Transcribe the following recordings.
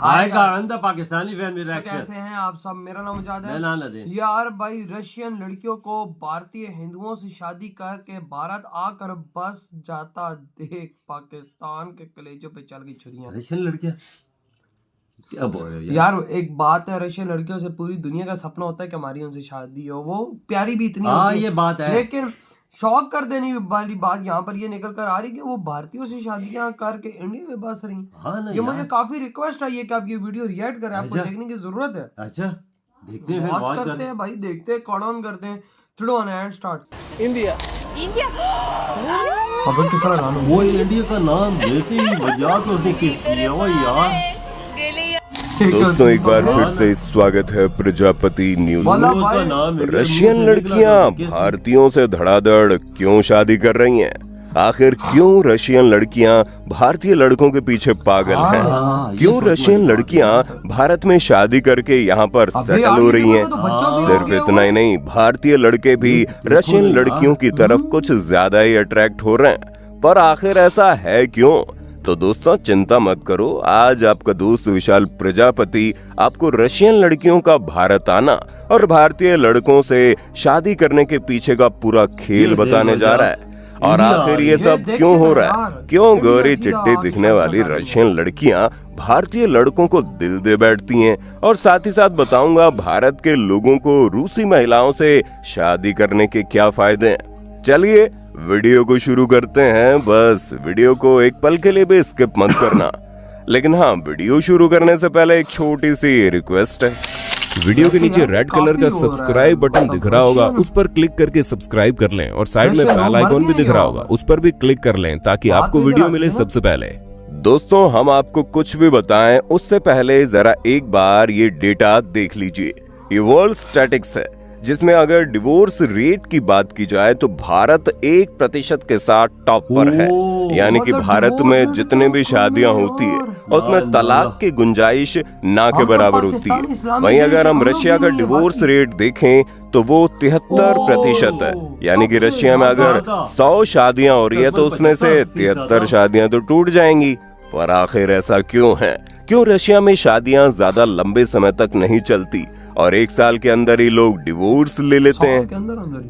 आएगा अंदर पाकिस्तानी फैन में तो रिएक्शन। कैसे हैं आप सब? मेरा नाम मुजाहिद मैं है। नाम नदीम। यार भाई, रशियन लड़कियों को भारतीय हिंदुओं से शादी करके भारत आकर बस जाता देख पाकिस्तान के कलेजों पे चल गई छुरियां। रशियन लड़कियां क्या बोल रहे हो यार एक बात है, रशियन लड़कियों से पूरी दुनिया का सपना होता है कि हमारी उनसे शादी हो। वो प्यारी भी इतनी होती है, ये बात है। लेकिन शौक कर देने वाली बात यहाँ पर ये निकल कर आ रही कि वो भारतीयों से शादियां करके इंडिया में बस रही। हाँ ना ये मुझे काफी रिक्वेस्ट आई है कि आप ये वीडियो रिएक्ट करें, आपको देखने की जरूरत है। अच्छा देखते हैं, वॉच करते हैं भाई, देखते हैं, कॉल ऑन करते हैं। 3 2 1 एंड स्टार्ट। इंडिया अब किस तरह गाना वो इंडिया का नाम लेते ही मजाक उसने किस किया वो यार। दोस्तों एक बार फिर से स्वागत है प्रजापति न्यूज का नाम में। रशियन लड़कियां भारतीयों से धड़ाधड़ क्यों शादी कर रही हैं? आखिर क्यों रशियन लड़कियां भारतीय लड़कों के पीछे पागल हैं? क्यों रशियन लड़कियां भारत में शादी करके यहाँ पर सेटल हो रही हैं? सिर्फ इतना ही नहीं, भारतीय लड़के भी रशियन लड़कियों की तरफ कुछ ज्यादा ही अट्रैक्ट हो रहे हैं। पर आखिर ऐसा है क्यों? तो दोस्तों चिंता मत करो, आज आपका दोस्त विशाल प्रजापति आपको रशियन लड़कियों का भारत आना और भारतीय लड़कों से शादी करने के पीछे का पूरा खेल बताने जा रहा है। और आखिर ये सब क्यों हो रहा है? क्यों गोरी चिट्टी दिखने वाली रशियन लड़कियां भारतीय लड़कों को दिल दे बैठती हैं? और साथ ही साथ बताऊंगा भारत के लोगों को रूसी महिलाओं से शादी करने के क्या फायदे हैं। चलिए वीडियो को शुरू करते हैं। बस वीडियो को एक पल के लिए भी स्किप मत करना। लेकिन हाँ, वीडियो शुरू करने से पहले एक छोटी सी रिक्वेस्ट है। वीडियो के नीचे रेड कलर का सब्सक्राइब बटन दिख रहा होगा, उस पर क्लिक करके सब्सक्राइब कर लें और साइड में बेल आइकॉन भी दिख रहा होगा, उस पर भी क्लिक कर लें ताकि आपको वीडियो मिले सबसे पहले। दोस्तों हम आपको कुछ भी बताएं उससे पहले जरा एक बार ये डेटा देख लीजिए। ये वर्ल्ड स्टैटिक्स है, जिसमें अगर डिवोर्स रेट की बात की जाए तो भारत 1% के साथ टॉप पर है। यानी कि भारत में जितने भी शादियां होती है उसमें तलाक की गुंजाइश ना के बराबर होती है। वहीं अगर हम रशिया का डिवोर्स रेट देखें तो वो 73% है। यानी कि रशिया में अगर 100 शादियां हो रही है तो उसमें से 73 शादियां तो टूट जाएंगी। पर आखिर ऐसा क्यों है? क्यों रशिया में शादियां ज्यादा लंबे समय तक नहीं चलती और 1 साल के अंदर ही लोग डिवोर्स ले लेते हैं?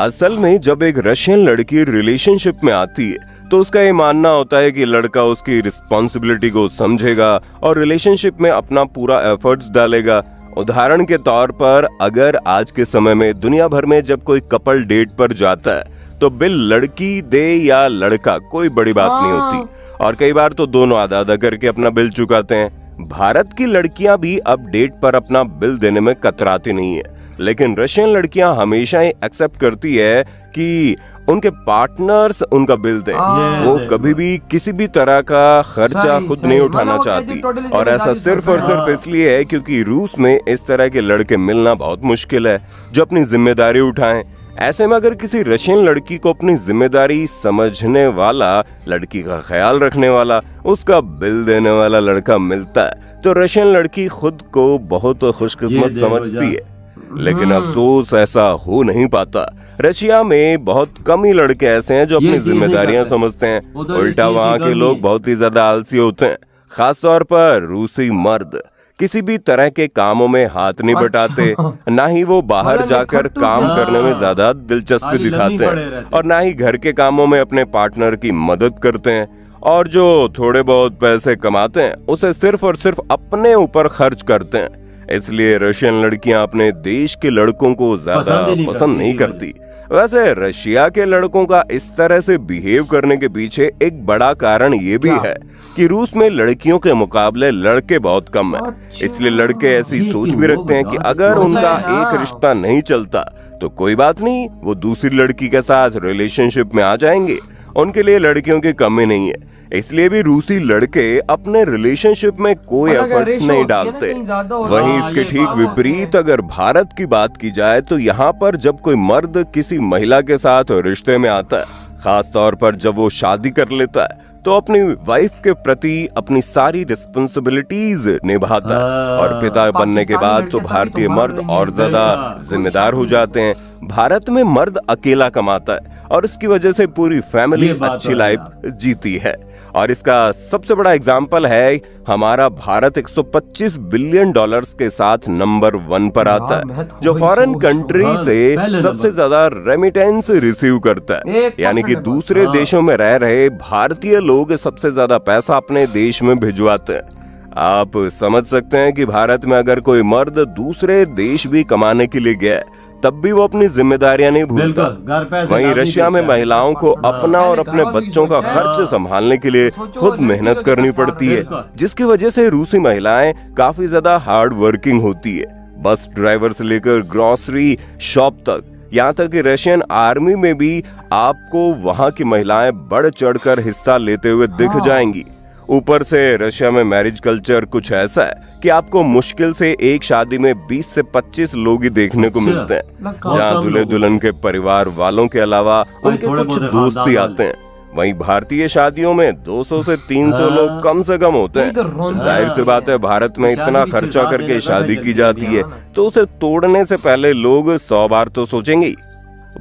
असल में जब एक रशियन लड़की रिलेशनशिप में आती है तो उसका ये मानना होता है कि लड़का उसकी रिस्पॉन्सिबिलिटी को समझेगा और रिलेशनशिप में अपना पूरा एफर्ट्स डालेगा। उदाहरण के तौर पर अगर आज के समय में दुनिया भर में जब कोई कपल डेट पर जाता है तो बिल लड़की दे या लड़का कोई बड़ी बात नहीं होती, और कई बार तो दोनों आधा आधा करके अपना बिल चुकाते हैं। भारत की लड़कियां भी अब डेट पर अपना बिल देने में कतराती नहीं है, लेकिन रशियन लड़कियां हमेशा ही एक्सेप्ट करती है कि उनके पार्टनर्स उनका बिल दें। वो कभी भी किसी भी तरह का खर्चा खुद नहीं उठाना चाहती, और ऐसा सिर्फ और सिर्फ इसलिए है क्योंकि रूस में इस तरह के लड़के मिलना बहुत मुश्किल है जो अपनी जिम्मेदारी उठाएं। ऐसे में अगर किसी रशियन लड़की को अपनी जिम्मेदारी समझने वाला, लड़की का ख्याल रखने वाला, उसका बिल देने वाला लड़का मिलता है तो रशियन लड़की खुद को बहुत खुशकिस्मत समझती है। लेकिन अफसोस ऐसा हो नहीं पाता। रशिया में बहुत कम ही लड़के ऐसे हैं जो अपनी जिम्मेदारियां समझते हैं। उल्टा वहाँ के लोग बहुत ही ज्यादा आलसी होते हैं। खासतौर पर रूसी मर्द किसी भी तरह के कामों में हाथ नहीं बटाते, ना ही वो बाहर जाकर काम करने में ज्यादा दिलचस्पी दिखाते हैं, और ना ही घर के कामों में अपने पार्टनर की मदद करते हैं। और जो थोड़े बहुत पैसे कमाते हैं उसे सिर्फ और सिर्फ अपने ऊपर खर्च करते हैं। इसलिए रशियन लड़कियां अपने देश के लड़कों को ज्यादा पसंद नहीं करती। वैसे रशिया के लड़कों का इस तरह से बिहेव करने के पीछे एक बड़ा कारण ये भी है कि रूस में लड़कियों के मुकाबले लड़के बहुत कम हैं। इसलिए लड़के ऐसी सोच भी रखते हैं कि अगर उनका एक रिश्ता नहीं चलता तो कोई बात नहीं, वो दूसरी लड़की के साथ रिलेशनशिप में आ जाएंगे। उनके लिए लड़कियों की कमी नहीं है। इसलिए भी रूसी लड़के अपने रिलेशनशिप में कोई एफर्ट्स नहीं डालते। वहीं इसके ठीक विपरीत अगर भारत की बात की जाए तो यहाँ पर जब कोई मर्द किसी महिला के साथ रिश्ते में आता है, खास तौर पर जब वो शादी कर लेता है, तो अपनी वाइफ के प्रति अपनी सारी रिस्पॉन्सिबिलिटीज निभाता है। और पिता बनने के बाद तो भारतीय मर्द और ज्यादा जिम्मेदार हो जाते हैं। भारत में मर्द अकेला कमाता है और इसकी वजह से पूरी फैमिली अच्छी लाइफ जीती है। और इसका सबसे बड़ा एग्जाम्पल है हमारा भारत 125 बिलियन डॉलर्स के साथ नंबर 1 पर आता है, जो फॉरेन कंट्री से सबसे ज्यादा रेमिटेंस रिसीव करता है। यानी कि दूसरे देशों में रह रहे भारतीय लोग सबसे ज्यादा पैसा अपने देश में भिजवाते हैं। आप समझ सकते हैं कि भारत में अगर कोई मर्द दूसरे देश भी कमाने के लिए गया तब भी वो अपनी जिम्मेदारियां नहीं भूलता। वहीं रशिया में महिलाओं को अपना और अपने बच्चों का खर्च संभालने के लिए खुद मेहनत करनी पड़ती है, जिसकी वजह से रूसी महिलाएं काफी ज्यादा हार्ड वर्किंग होती है। बस ड्राइवर से लेकर ग्रोसरी शॉप तक, यहाँ तक कि रशियन आर्मी में भी आपको वहाँ की महिलाएं बढ़ चढ़कर हिस्सा लेते हुए दिख जाएंगी। ऊपर से रशिया में मैरिज कल्चर कुछ ऐसा है कि आपको मुश्किल से एक शादी में 20 से 25 लोग ही देखने को मिलते हैं, जहाँ दूल्हे दुल्हन के परिवार वालों के अलावा उनके कुछ दोस्त भी आते हैं। वहीं भारतीय शादियों में 200 से 300 लोग कम से कम होते हैं। जाहिर सी बात है, भारत में इतना खर्चा करके शादी की जाती है तो उसे तोड़ने से पहले लोग 100 बार तो सोचेंगे।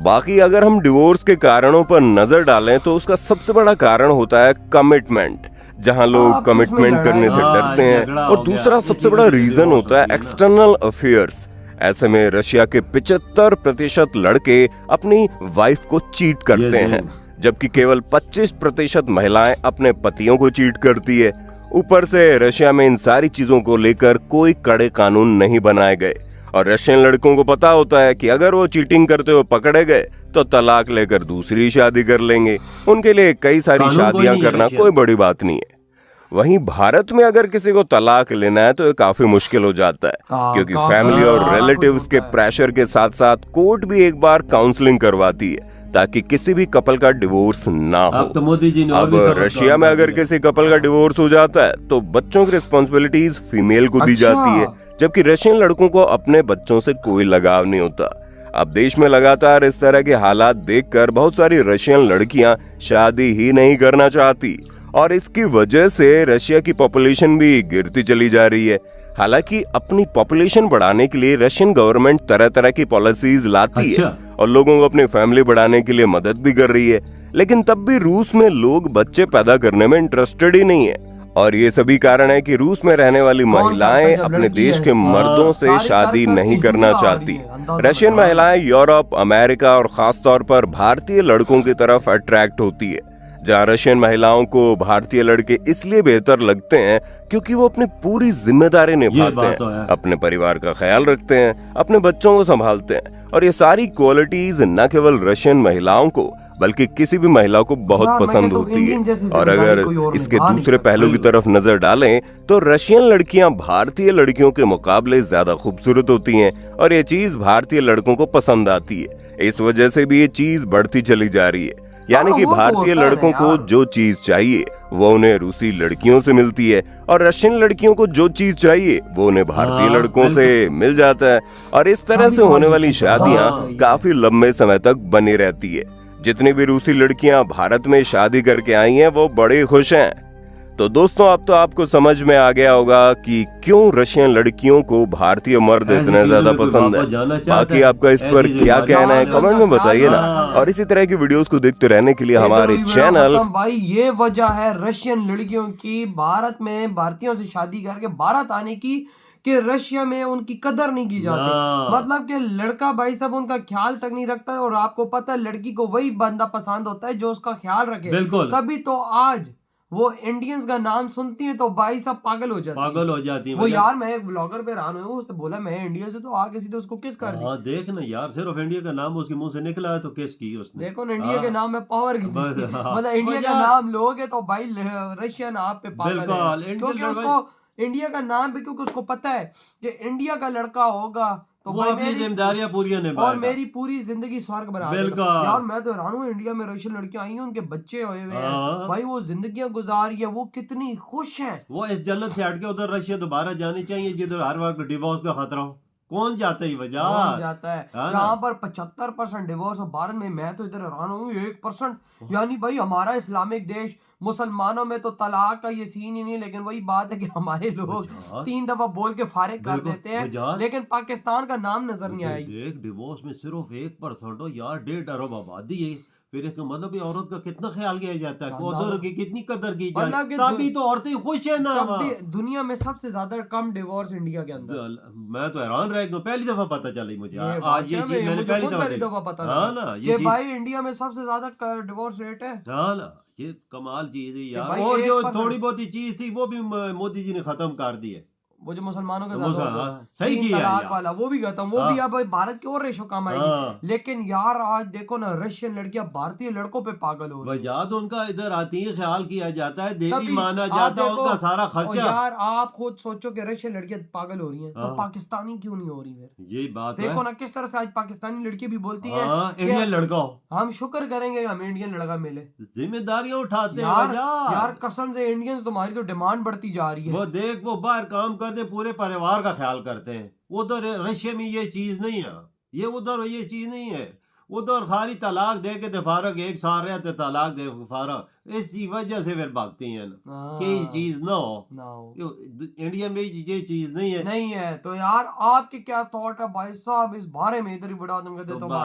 बाकी अगर हम डिवोर्स के कारणों पर नजर डालें तो उसका सबसे बड़ा कारण होता है कमिटमेंट, जहां लोग कमिटमेंट करने से डरते हैं, और दूसरा सबसे बड़ा रीजन होता है एक्सटर्नल अफेयर्स। ऐसे में रशिया के 75% लड़के अपनी वाइफ को चीट करते हैं, जबकि केवल 25% महिलाएं अपने पतियों को चीट करती है। ऊपर से रशिया में इन सारी चीजों को लेकर कोई कड़े कानून नहीं बनाए गए, और रशियन लड़कों को पता होता है कि अगर वो चीटिंग करते हुए पकड़े गए तो तलाक लेकर दूसरी शादी कर लेंगे। उनके लिए कई सारी शादियां करना कोई बड़ी बात नहीं है। वहीं भारत में अगर किसी को तलाक लेना है तो ये काफी मुश्किल हो जाता है, क्योंकि फैमिली और रिलेटिव्स के प्रेशर के साथ साथ कोर्ट भी एक बार काउंसलिंग करवाती है ताकि किसी भी कपल का डिवोर्स ना हो। अब तो मोदी जी ने अब रशिया में अगर किसी कपल का डिवोर्स हो जाता है तो बच्चों की रिस्पॉन्सिबिलिटीज फीमेल को दी जाती है, जबकि रशियन लड़कों को अपने बच्चों से कोई लगाव नहीं होता। अब देश में लगातार इस तरह के हालात देखकर बहुत सारी रशियन लड़कियां शादी ही नहीं करना चाहती, और इसकी वजह से रशिया की पॉपुलेशन भी गिरती चली जा रही है। हालांकि अपनी पॉपुलेशन बढ़ाने के लिए रशियन गवर्नमेंट तरह तरह की पॉलिसीज लाती है और लोगों को अपनी फैमिली बढ़ाने के लिए मदद भी कर रही है, लेकिन तब भी रूस में लोग बच्चे पैदा करने में इंटरेस्टेड ही नहीं है। और ये सभी कारण है कि रूस में रहने वाली महिलाएं अपने देश के मर्दों से शादी नहीं करना चाहती। रशियन महिलाएं यूरोप, अमेरिका और खास तौर पर भारतीय लड़कों की तरफ अट्रैक्ट होती है, जहाँ रशियन महिलाओं को भारतीय लड़के इसलिए बेहतर लगते हैं क्योंकि वो अपनी पूरी जिम्मेदारी निभाते हैं, अपने परिवार का ख्याल रखते हैं, अपने बच्चों को संभालते हैं, और ये सारी क्वालिटीज न केवल रशियन महिलाओं को बल्कि किसी भी महिला को बहुत पसंद होती है। और अगर इसके दूसरे पहलू की तरफ नजर डालें तो रशियन लड़कियां भारतीय लड़कियों के मुकाबले ज्यादा खूबसूरत होती हैं, और ये चीज भारतीय लड़कों को पसंद आती है। इस वजह से भी ये चीज बढ़ती चली जा रही है। यानी कि भारतीय लड़कों को जो चीज चाहिए वो उन्हें रूसी लड़कियों से मिलती है, और रशियन लड़कियों को जो चीज चाहिए वो उन्हें भारतीय लड़कों से मिल जाता है। और इस तरह से होने वाली शादियां काफी लंबे समय तक बनी रहती है। जितनी भी रूसी लड़कियां भारत में शादी करके आई हैं वो बड़ी खुश हैं। तो दोस्तों, अब तो आपको समझ में आ गया होगा कि क्यों रशियन लड़कियों को भारतीय मर्द इतने ज्यादा पसंद है। बाकी आपका इस पर क्या कहना है कमेंट में बताइए ना, और इसी तरह की वीडियोस को देखते रहने के लिए हमारे चैनल भाई ये वजह है रशियन लड़कियों की भारत में भारतीयों से शादी करके भारत आने की, कि रशिया में उनकी कदर नहीं की जाती। मतलब कि लड़का भाई सब उनका ख्याल तक नहीं रखता है, और आपको पता है लड़की को वही बंदा पसंद होता है जो उसका ख्याल रखे। तभी तो आज वो इंडियंस का नाम सुनती है तो भाई सब पागल हो जाती है। वो यार मैं एक ब्लॉगर पे रहा हूँ, उससे बोला मैं इंडिया से, तो आगे सीधे उसको किस कर दी। देख ना यार, सिर्फ इंडिया का नाम उसके मुंह से निकला है तो किस की उसने। देखो ना, इंडिया के नाम में पावर की मतलब इंडिया का नाम लोगे तो भाई रशियन आप पे पागल है, क्योंकि उसको इंडिया का नाम भी, क्योंकि उसको पता है कि इंडिया का लड़का होगा तो वो अपनी जिम्मेदारियां पूरी निभाएगा और मेरी पूरी जिंदगी स्वर्ग बना देगा। यार मैं तो हैरान हूँ, इंडिया में रशियन लड़कियां आई हैं, उनके बच्चे हुए हैं भाई, वो जिंदगियां गुजार रही है, वो कितनी खुश हैं। वो इस जन्नत से हटके उधर रशिया दोबारा जानी चाहिए जिधर हर वक्त डिवोर्स का खतरा हो। कौन जाता है वजह जाता है जहाँ पर 75% डिवोर्स हो। भारत में मैं तो इधर हैरान हूँ 1%। यानी भाई हमारा इस्लामिक देश, मुसलमानों में तो तलाक का ये सीन ही नहीं, लेकिन वही बात है कि हमारे लोग 3 दफा बोल के फारिग कर देते हैं, लेकिन पाकिस्तान का नाम नजर नहीं आएगी। देख डिवोर्स में सिर्फ 1% हो यार, 1.5 अरब आबादी है, फिर इसका मतलब ये औरत का कितना ख्याल किया जाता है, हाँ, उधर की कितनी कदर की जाए, मतलब कि तभी तो औरतें खुश है ना तब वहाँ। भी दुनिया में सबसे ज्यादा कम डिवोर्स इंडिया के अंदर। मैं तो हैरान रह गया, पहली दफा पता चली मुझे ये आज ये वाकया में चीज मैंने मुझे पहली खुद दफा पहली देखी। दफा पता हाँ लगा ना, कि ये चीज, भाई इंडिया में सबसे ज्यादा डिवोर्स रेट है। हाँ ना, ये कमाल चीज है यार। भाई और जो 1% थोड़ी बहुत चीज थी वो भी मोदी जी ने खत्म कर दी है। वो जो मुसलमानों के वो साथ होता है, सही तीन किया तलाक यार। वाला, वो भी खत्म, वो हाँ। भी अब भाई भारत की और रेशो कम आएगी। हाँ, लेकिन यार आज देखो ना, रशियन लड़कियां भारतीय लड़कों पे पागल हो रही हैं। वजह तो उनका इधर आती है, ख्याल किया जाता है, देवी तभी माना आप जाता है, देखो, उनका सारा और खर्चा। यार आप खुद सोचो कि रशियन लड़कियां पागल हो रही हैं, तो हाँ। पाकिस्तानी क्यों नहीं हो रही फिर? यही बात है। देखो ना किस तरह से आज पाकिस्तानी लड़की भी बोलती हैं हाँ, कि इंडियन लड़का हो, हम शुक्र करेंगे हमें इंडियन लड़का मिले। जिम्मेदारियां उठाते हैं यार वजह। यार कसम से इंडियंस तुम्हारी तो डिमांड बढ़ती जा रही है। वो देख, वो बाहर काम करते, पूरे परिवार का ख्याल करते हैं। उधर रशिया में ये चीज नहीं है, ये उधर ये चीज नहीं है। उधर खाली तलाक दे के तो फारग, एक साल रहे तो तलाक दे फारग, इसी वजह से फिर भागती हैं ना, कि ये हाँ, चीज ना हो। ना हो। इंडिया में ये चीज नहीं है। नहीं है तो यार आपके क्या थॉट है भाई साहब इस बारे में? इधर ही बढ़ा दूंगा तो देता हूँ।